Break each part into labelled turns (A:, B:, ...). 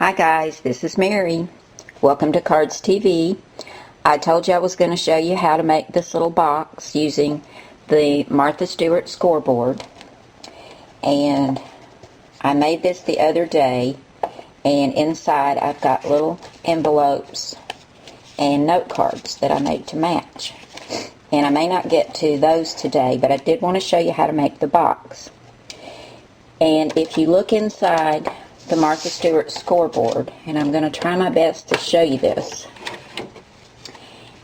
A: Hi guys, this is Mary. Welcome to Cards TV. I told you I was going to show you how to make this little box using the Martha Stewart scoreboard. And I made this the other day, and inside I've got little envelopes and note cards that I made to match. And I may not get to those today, but I did want to show you how to make the box. And if you look inside the Martha Stewart scoreboard, and I'm going to try my best to show you this.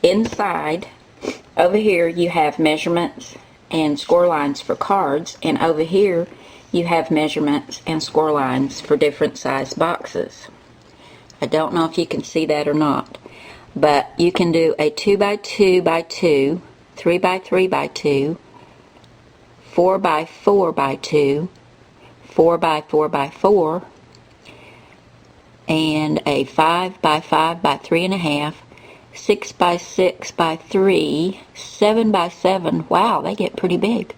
A: Inside, over here, you have measurements and score lines for cards, and over here you have measurements and score lines for different size boxes. I don't know if you can see that or not, but you can do a 2x2x2, 3x3x2, 4x4x2, 4x4x4, and a 5x5x3.5, 6x6x3, 7x7, wow, they get pretty big,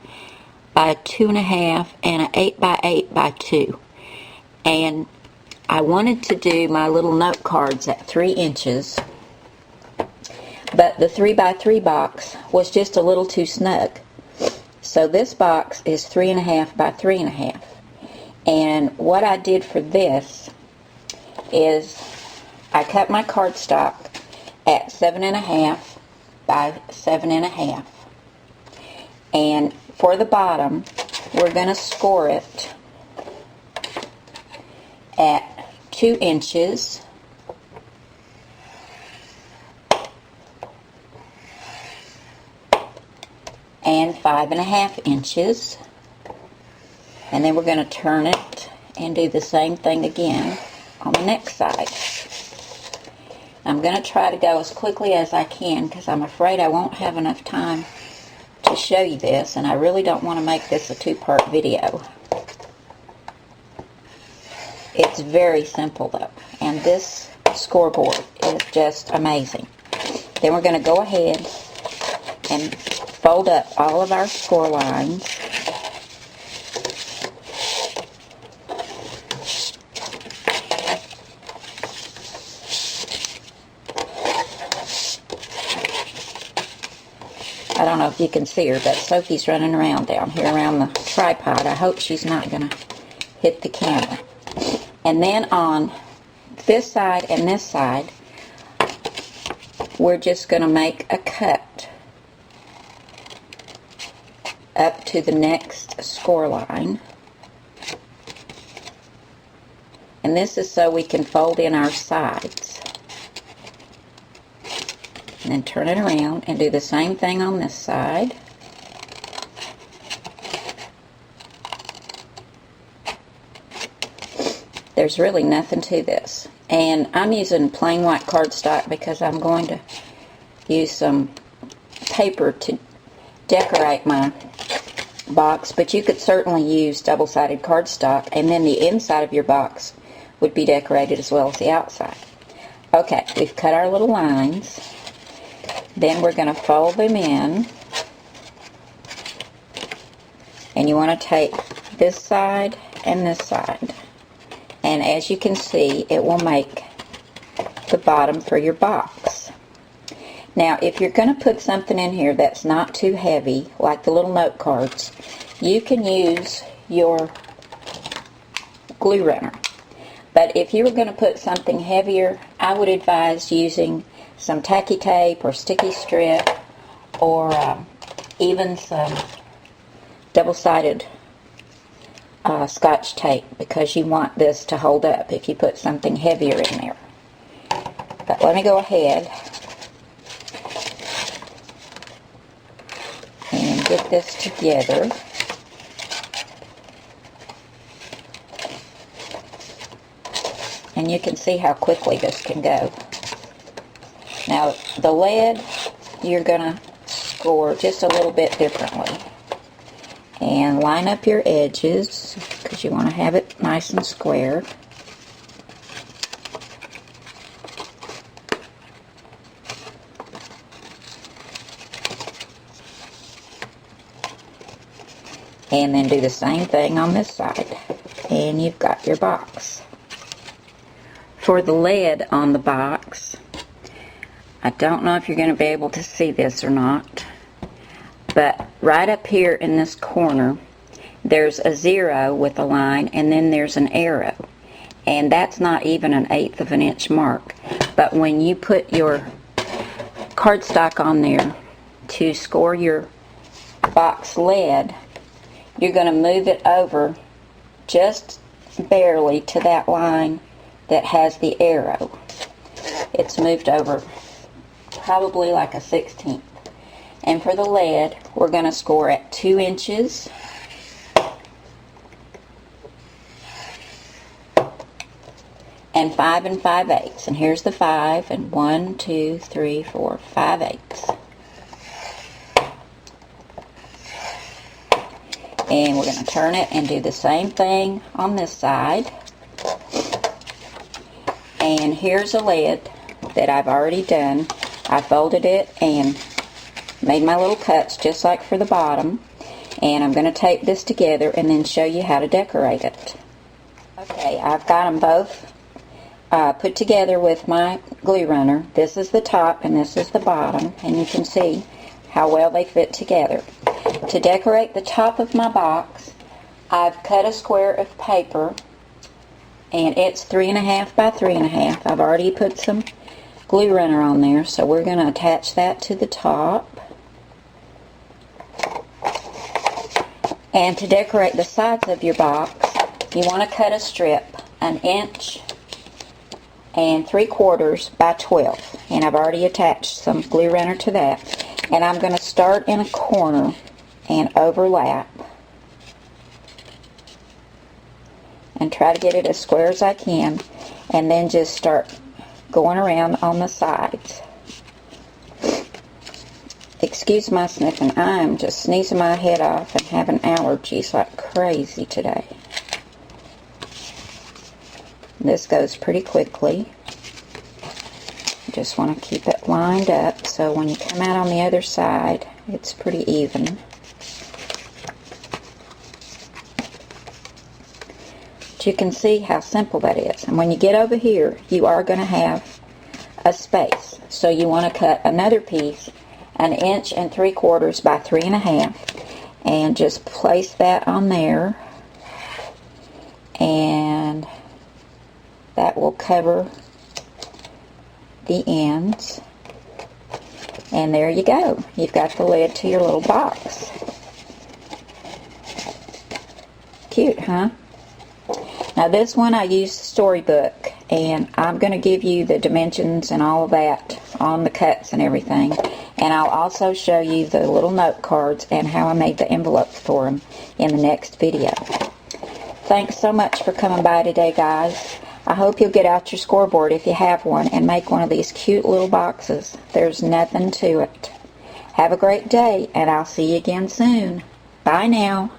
A: by 2.5, and an 8x8x2. And I wanted to do my little note cards at 3 inches, but the 3x3 box was just a little too snug. So this box is 3.5 by 3.5. And what I did for this is I cut my cardstock at 7.5 by 7.5. And for the bottom, we're going to score it at 2 inches. And 5.5 inches. And then we're going to turn it and do the same thing again on the next side. I'm going to try to go as quickly as I can because I'm afraid I won't have enough time to show you this, and I really don't want to make this a two-part video. It's very simple though, and this scoreboard is just amazing. Then we're going to go ahead and fold up all of our score lines. I don't know if you can see her, but Sophie's running around down here around the tripod. I hope she's not going to hit the camera. And then on this side and this side, we're just going to make a cut up to the next score line. And this is so we can fold in our sides. And then turn it around and do the same thing on this side. There's really nothing to this. And I'm using plain white cardstock because I'm going to use some paper to decorate my box, but you could certainly use double-sided cardstock, and then the inside of your box would be decorated as well as the outside. Okay, we've cut our little lines. Then we're going to fold them in, and you want to take this side and this side, and as you can see, it will make the bottom for your box. Now, if you're going to put something in here that's not too heavy, like the little note cards, you can use your glue runner. But if you were going to put something heavier, I would advise using some tacky tape or sticky strip, or even some double-sided Scotch tape, because you want this to hold up if you put something heavier in there. But let me go ahead and get this together. And you can see how quickly this can go. Now, the lead, you're going to score just a little bit differently. And line up your edges, because you want to have it nice and square. And then do the same thing on this side. And you've got your box. for the lead on the box, I don't know if you're going to be able to see this or not, but right up here in this corner there's a 0 with a line, and then there's an arrow, and that's not even an 1/8 of an inch mark. But when you put your cardstock on there to score your box lead, you're going to move it over just barely to that line that has the arrow. It's moved over probably like a 1/16. And for the lead, we're going to score at 2 inches and 5 5/8. And here's the 5, and 1, 2, 3, 4, 5/8. And we're going to turn it and do the same thing on this side. And here's a lead that I've already done. I folded it and made my little cuts just like for the bottom. And I'm going to tape this together and then show you how to decorate it. Okay, I've got them both put together with my glue runner. This is the top and this is the bottom, and you can see how well they fit together. To decorate the top of my box, I've cut a square of paper, and it's 3.5 by 3.5. I've already put some glue runner on there, so we're going to attach that to the top. And to decorate the sides of your box, you want to cut a strip 1 inch and 3/4 by 12, and I've already attached some glue runner to that. And I'm going to start in a corner and overlap and try to get it as square as I can, and then just start going around on the sides. Excuse my sniffing, I'm just sneezing my head off and having allergies like crazy today. This goes pretty quickly. You just want to keep it lined up so when you come out on the other side, it's pretty even. But you can see how simple that is. And when you get over here, you are going to have a space. So you want to cut another piece 1 inch and 3/4 by 3.5, and just place that on there, and that will cover the ends. And there you go. You've got the lid to your little box. Cute, huh? Now this one I used Storybook, and I'm going to give you the dimensions and all of that on the cuts and everything. And I'll also show you the little note cards and how I made the envelopes for them in the next video. Thanks so much for coming by today, guys. I hope you'll get out your scoreboard if you have one and make one of these cute little boxes. There's nothing to it. Have a great day, and I'll see you again soon. Bye now.